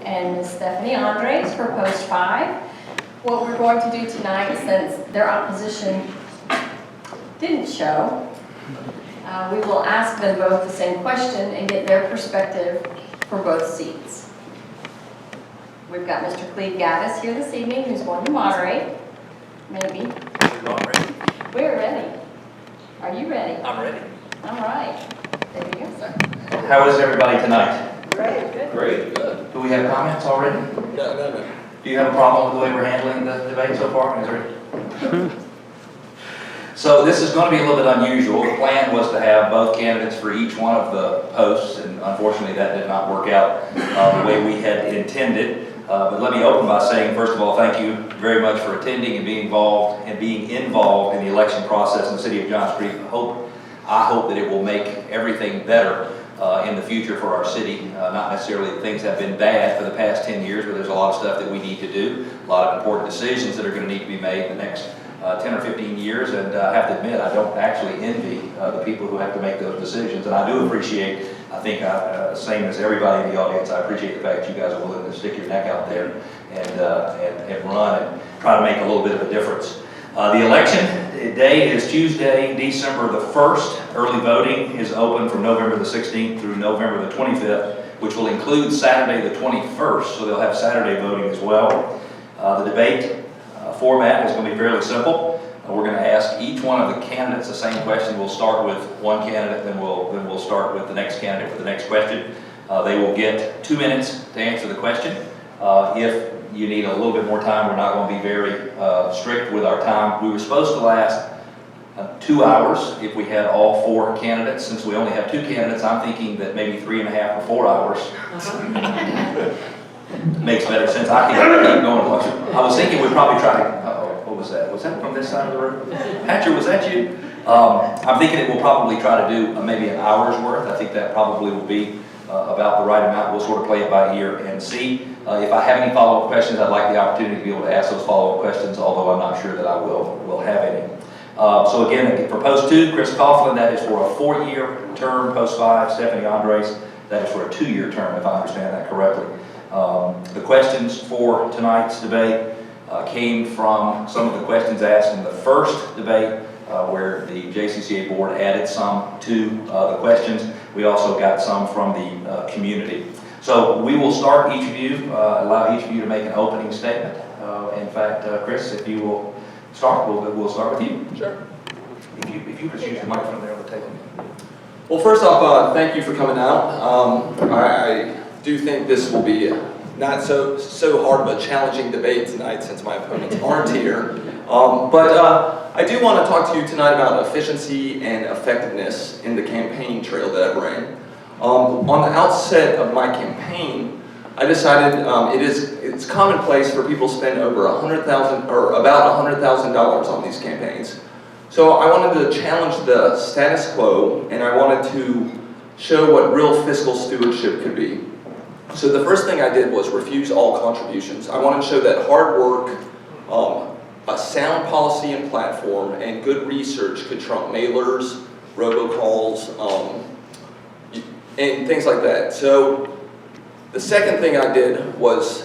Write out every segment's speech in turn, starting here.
and Ms. Stephanie Andres for post 5. What we're going to do tonight, since their opposition didn't show, we will ask them both the same question and get their perspective for both seats. We've got Mr. Cleve Gaddis here this evening, who's going to moderate. Maybe. We're ready. Are you ready? I'm ready. All right. There you go, sir. How is everybody tonight? Great, good. Great, good. Do we have comments already? No. Do you have a problem with the way we're handling the debate so far? Is there... So this is going to be a little bit unusual. The plan was to have both candidates for each one of the posts, and unfortunately that did not work out the way we had intended. But let me open by saying, first of all, thank you very much for attending and being involved in the election process in the city of Johns Creek. I hope that it will make everything better in the future for our city. Not necessarily that things have been bad for the past 10 years, but there's a lot of stuff that we need to do, a lot of important decisions that are going to need to be made in the next 10 or 15 years, and I have to admit, I don't actually envy the people who have to make those decisions, and I do appreciate, I think, same as everybody in the audience, I appreciate the fact that you guys are willing to stick your neck out there and run and try to make a little bit of a difference. The election day is Tuesday, December the 1st. Early voting is open from November the 16th through November the 25th, which will include Saturday the 21st, so they'll have Saturday voting as well. The debate format is going to be fairly simple. We're going to ask each one of the candidates the same question. We'll start with one candidate, then we'll start with the next candidate for the next question. They will get 2 minutes to answer the question. If you need a little bit more time, we're not going to be very strict with our time. We were supposed to last 2 hours if we had all 4 candidates. Since we only have 2 candidates, I'm thinking that maybe 3.5 or 4 hours makes better sense. I can keep going. I was thinking we'd probably try to, what was that? Was that from this side of the room? Hatcher, was that you? I'm thinking it will probably try to do maybe an hour's worth. I think that probably will be about the right amount. We'll sort of play it by ear and see. If I have any follow-up questions, I'd like the opportunity to be able to ask those follow-up questions, although I'm not sure that I will have any. So again, for post 2, Chris Coughlin, that is for a 4-year term. Post 5, Stephanie Andres, that is for a 2-year term, if I understand that correctly. The questions for tonight's debate came from some of the questions asked in the first debate, where the JCCA board added some to the questions. We also got some from the community. So we will start each of you, allow each of you to make an opening statement. In fact, Chris, if you will start, we'll start with you. Sure. If you could use the microphone there on the table. Well, first off, thank you for coming out. I do think this will be not so hard of a challenging debate tonight since my opponents aren't here. But I do want to talk to you tonight about efficiency and effectiveness in the campaign trail that I've ran. On the outset of my campaign, I decided it's commonplace for people to spend over $100,000 or about $100,000 on these campaigns. So I wanted to challenge the status quo, and I wanted to show what real fiscal stewardship could be. So the first thing I did was refuse all contributions. I wanted to show that hard work, a sound policy and platform, and good research could trump mailers, robocalls, and things like that. So the second thing I did was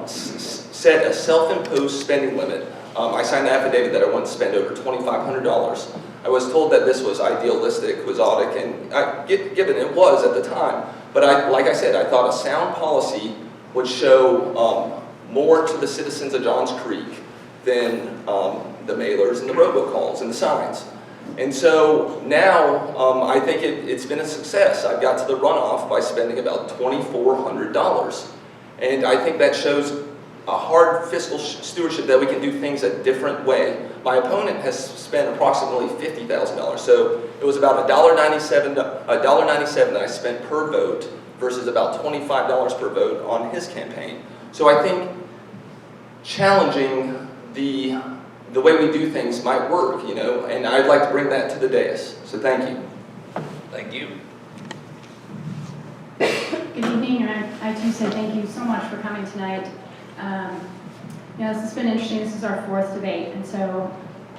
set a self-imposed spending limit. I signed an affidavit that I wanted to spend over $2,500. I was told that this was idealistic, quixotic, and given it was at the time. But like I said, I thought a sound policy would show more to the citizens of Johns Creek than the mailers and the robocalls and the signs. And so now I think it's been a success. I got to the runoff by spending about $2,400. And I think that shows a hard fiscal stewardship, that we can do things a different way. My opponent has spent approximately $50,000. So it was about $1.97 that I spent per vote versus about $25 per vote on his campaign. So I think challenging the way we do things might work, you know, and I'd like to bring that to the dais. So thank you. Thank you. Good evening, and I too say thank you so much for coming tonight. You know, this has been interesting. This is our 4th debate, and so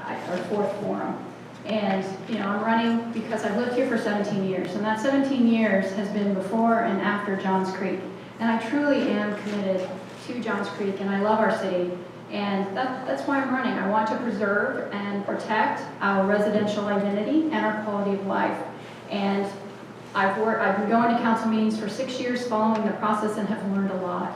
our 4th forum. And you know, I'm running because I've lived here for 17 years, and that 17 years has been before and after Johns Creek. And I truly am committed to Johns Creek, and I love our city. And that's why I'm running. I want to preserve and protect our residential identity and our quality of life. And I've been going to council meetings for 6 years following the process and have learned a lot.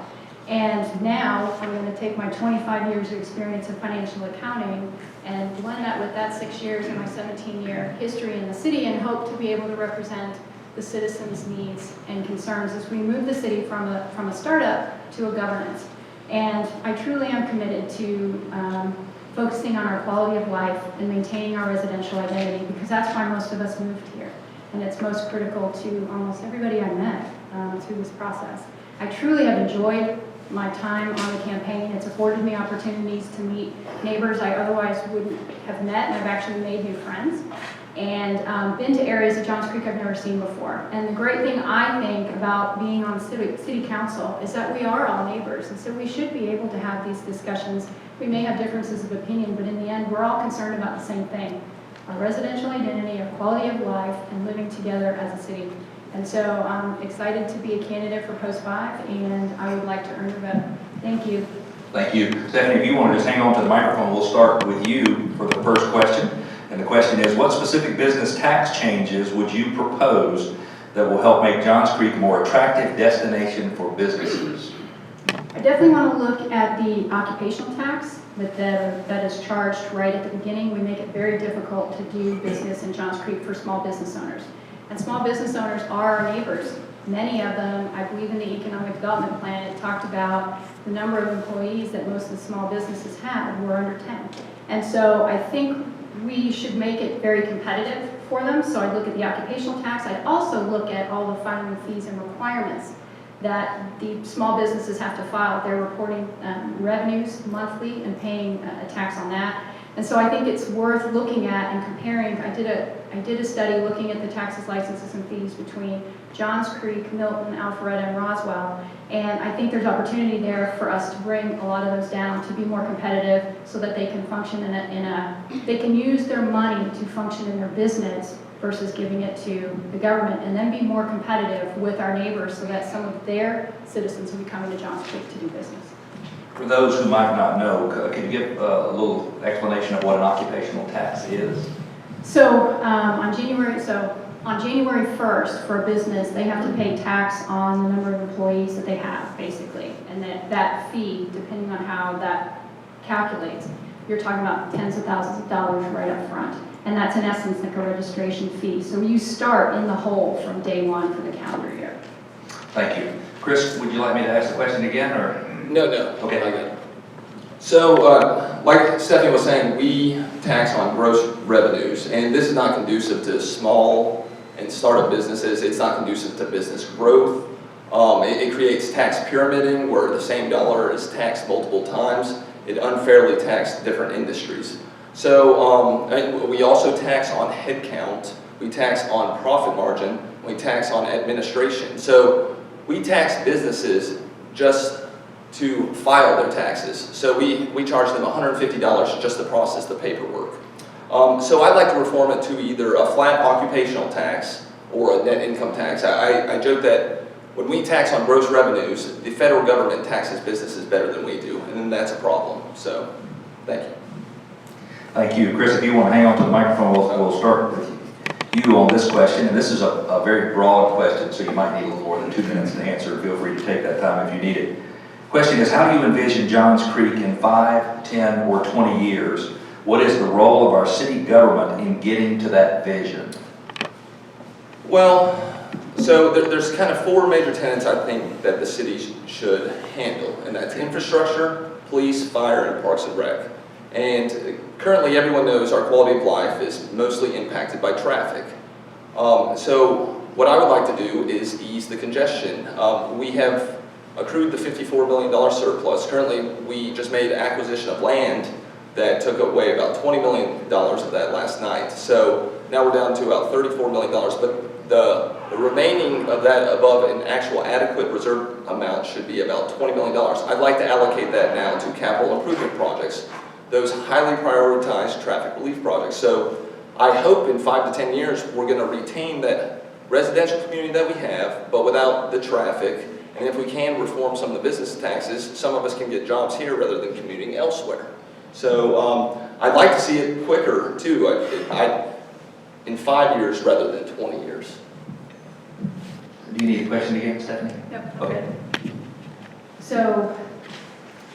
And now I'm going to take my 25 years of experience in financial accounting and blend that with that 6 years and my 17-year history in the city and hope to be able to represent the citizens' needs and concerns as we move the city from a startup to a governance. And I truly am committed to focusing on our quality of life and maintaining our residential identity, because that's why most of us moved here. And it's most critical to almost everybody I met through this process. I truly have enjoyed my time on the campaign. It's afforded me opportunities to meet neighbors I otherwise wouldn't have met, and I've actually made new friends. And been to areas of Johns Creek I've never seen before. And the great thing I think about being on the city council is that we are all neighbors, and so we should be able to have these discussions. We may have differences of opinion, but in the end, we're all concerned about the same thing: our residential identity, our quality of life, and living together as a city. And so I'm excited to be a candidate for Post 5, and I would like to earn your vote. Thank you. Thank you. Stephanie, if you want to just hang on to the microphone, we'll start with you for the first question. And the question is, what specific business tax changes would you propose that will help make Johns Creek a more attractive destination for businesses? I definitely want to look at the occupational tax that is charged right at the beginning. We make it very difficult to do business in Johns Creek for small business owners. And small business owners are our neighbors. Many of them, I believe in the economic development plan, it talked about the number of employees that most of the small businesses had were under 10. And so I think we should make it very competitive for them. So I'd look at the occupational tax. I'd also look at all the filing fees and requirements that the small businesses have to file. They're reporting revenues monthly and paying a tax on that. And so I think it's worth looking at and comparing. I did a study looking at the taxes, licenses, and fees between Johns Creek, Milton, Alpharetta, and Roswell. And I think there's opportunity there for us to bring a lot of those down to be more competitive so that they can function they can use their money to function in their business versus giving it to the government, and then be more competitive with our neighbors so that some of their citizens will be coming to Johns Creek to do business. For those who might not know, can you give a little explanation of what an occupational tax is? So on January 1st, for a business, they have to pay tax on the number of employees that they have, basically. And that fee, depending on how that calculates, you're talking about tens of thousands of dollars right up front. And that's in essence like a registration fee. So you start in the hole from day one for the calendar year. Thank you. Chris, would you like me to ask the question again, or? No. Okay. I got it. So, like Stephanie was saying, we tax on gross revenues, and this is not conducive to small and startup businesses. It's not conducive to business growth. It creates tax pyramiding, where the same dollar is taxed multiple times. It unfairly taxes different industries. So, we also tax on headcount. We tax on profit margin. We tax on administration. So, we tax businesses just to file their taxes. So we charge them $150 just to process the paperwork. So I'd like to reform it to either a flat occupational tax or a net income tax. I joke that when we tax on gross revenues, the federal government taxes businesses better than we do, and then that's a problem. So, thank you. Thank you. Chris, if you want to hang on to the microphone, we'll start with you on this question. And this is a very broad question, so you might need a little more than 2 minutes to answer. Feel free to take that time if you need it. Question is, how do you envision Johns Creek in 5, 10, or 20 years? What is the role of our city government in getting to that vision? Well, so there's kind of 4 major tenets I think that the city should handle, and that's infrastructure, police, fire, and parks and rec. And currently everyone knows our quality of life is mostly impacted by traffic. So what I would like to do is ease the congestion. We have accrued the $54 million surplus. Currently, we just made acquisition of land that took away about $20 million of that last night. So now we're down to about $34 million, but the remaining of that above an actual adequate reserve amount should be about $20 million. I'd like to allocate that now to capital improvement projects, those highly prioritized traffic relief projects. So I hope in 5 to 10 years, we're gonna retain that residential community that we have, but without the traffic, and And if we can reform some of the business taxes, some of us can get jobs here rather than commuting elsewhere. So I'd like to see it quicker too, in 5 years rather than 20 years. Do you need a question again, Stephanie? Yep, Okay. So,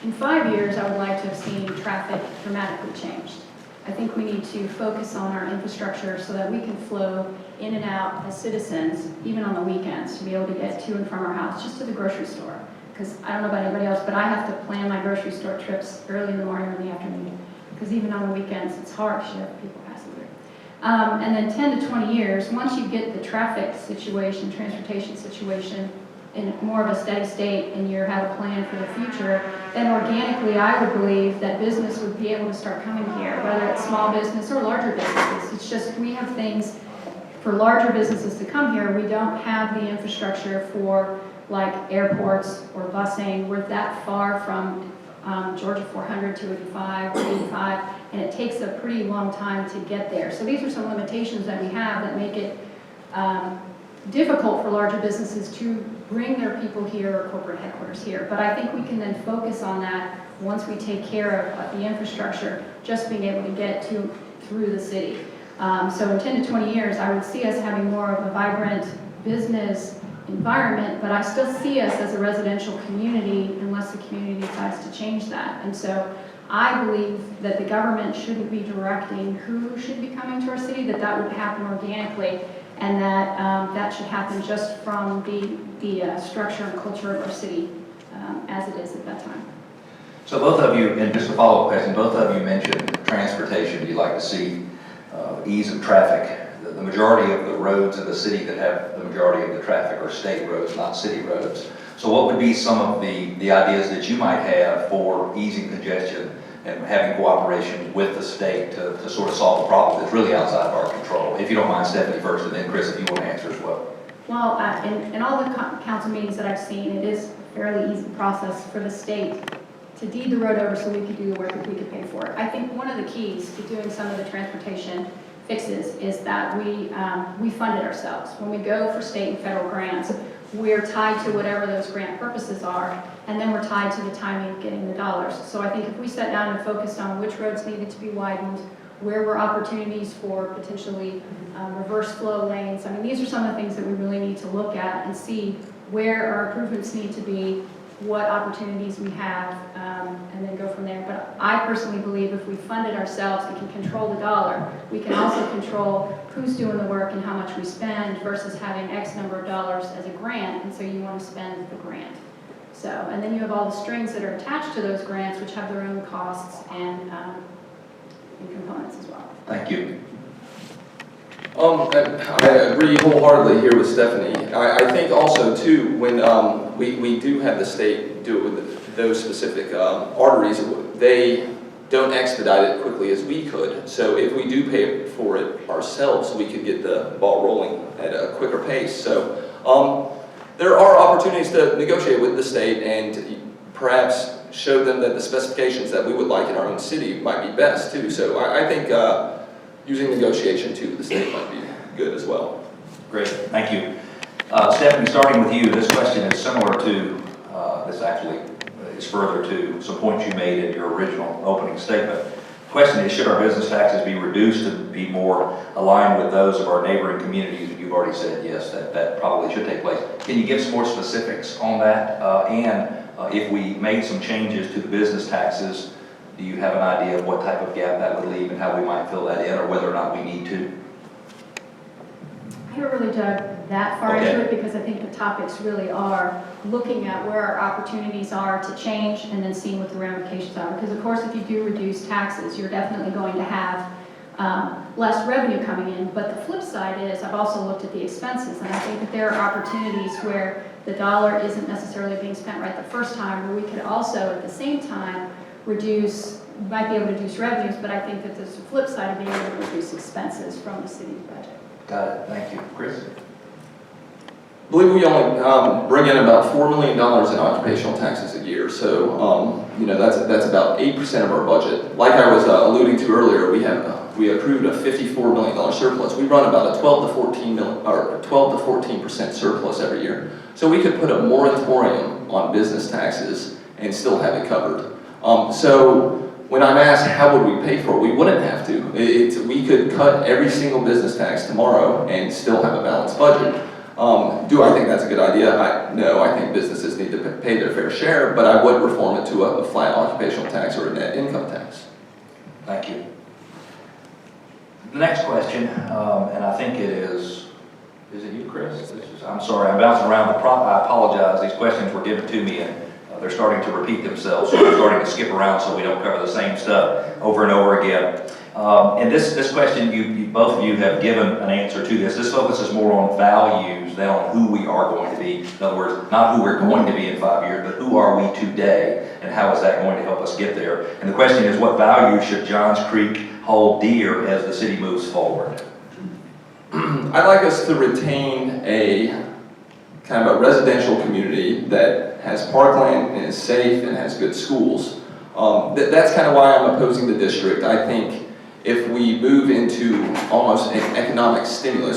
in 5 years, I would like to have seen traffic dramatically changed. I think we need to focus on our infrastructure so that we can flow in and out as citizens, even on the weekends, to be able to get to and from our house, just to the grocery store. Because I don't know about anybody else, but I have to plan my grocery store trips early in the morning or in the afternoon. Because even on the weekends, it's hard to have people passing through. And then 10 to 20 years, once you get the traffic situation, transportation situation, in more of a steady state and you have a plan for the future, then organically I would believe that business would be able to start coming here, whether it's small business or larger businesses. It's just we have things for larger businesses to come here. We don't have the infrastructure for like airports or busing. We're that far from Georgia 400 to 85, and it takes a pretty long time to get there. So these are some limitations that we have that make it difficult for larger businesses to bring their people here or corporate headquarters here. But I think we can then focus on that once we take care of the infrastructure, just being able to get through the city. So in 10 to 20 years, I would see us having more of a vibrant business environment, but I still see us as a residential community unless the community decides to change that. And so I believe that the government shouldn't be directing who should be coming to our city, that would happen organically, and that should happen just from the structure and culture of our city as it is at that time. So both of you, and just a follow-up question, both of you mentioned transportation. You'd like to see ease of traffic. The majority of the roads in the city that have the majority of the traffic are state roads, not city roads. So what would be some of the ideas that you might have for easing congestion and having cooperation with the state to sort of solve a problem that's really outside of our control? If you don't mind, Stephanie first, and then Chris, if you want to answer as well. Well, in all the council meetings that I've seen, it is a fairly easy process for the state to deed the road over so we could do the work if we could pay for it. I think one of the keys to doing some of the transportation fixes is that we fund it ourselves. When we go for state and federal grants, we're tied to whatever those grant purposes are, and then we're tied to the timing of getting the dollars. So I think if we sat down and focused on which roads needed to be widened, where were opportunities for potentially reverse flow lanes. I mean, these are some of the things that we really need to look at and see where our improvements need to be, what opportunities we have, and then go from there. But I personally believe if we fund it ourselves, we can control the dollar. We can also control who's doing the work and how much we spend versus having X number of dollars as a grant, and so you want to spend the grant. So, and then you have all the strings that are attached to those grants, which have their own costs and components as well. Thank you. I agree wholeheartedly here with Stephanie. I think also too, when we do have the state do it with those specific arteries, they don't expedite it quickly as we could. So if we do pay for it ourselves, we could get the ball rolling at a quicker pace. So there are opportunities to negotiate with the state and perhaps show them that the specifications that we would like in our own city might be best too. So I think using negotiation to the state might be good as well. Great, thank you. Stephanie, starting with you, this question is similar to, this actually is further to some points you made in your original opening statement. The question is, should our business taxes be reduced to be more aligned with those of our neighboring communities? You've already said yes, that probably should take place. Can you give some more specifics on that? And if we made some changes to the business taxes, do you have an idea of what type of gap that would leave and how we might fill that in, or whether or not we need to? I haven't really dug that far into it because I think the topics really are looking at where our opportunities are to change and then seeing what the ramifications are. Because of course, if you do reduce taxes, you're definitely going to have less revenue coming in. But the flip side is, I've also looked at the expenses, and I think that there are opportunities where the dollar isn't necessarily being spent right the first time, where we could also, at the same time, might be able to reduce revenues, but I think that there's a flip side of being able to reduce expenses from the city's budget. Got it, thank you. Chris? I believe we only bring in about $4 million in occupational taxes a year, so that's about 8% of our budget. Like I was alluding to earlier, we accrued a $54 million surplus. We run about a 12 to 14% surplus every year. So we could put a moratorium on business taxes and still have it covered. So when I'm asked how would we pay for it, we wouldn't have to. We could cut every single business tax tomorrow and still have a balanced budget. Do I think that's a good idea? No, I think businesses need to pay their fair share, but I would reform it to a flat occupational tax or a net income tax. Thank you. The next question, and I think it is it you, Chris? I'm sorry, I'm bouncing around the prop. I apologize. These questions were given to me and they're starting to repeat themselves, so we're starting to skip around so we don't cover the same stuff over and over again. And this question, both of you have given an answer to this. This focuses more on values than on who we are going to be. In other words, not who we're going to be in 5 years, but who are we today, and how is that going to help us get there? And the question is, what values should Johns Creek hold dear as the city moves forward? I'd like us to retain a kind of a residential community that has parkland and is safe and has good schools. That's kind of why I'm opposing the district. I think if we move into almost an economic stimulus,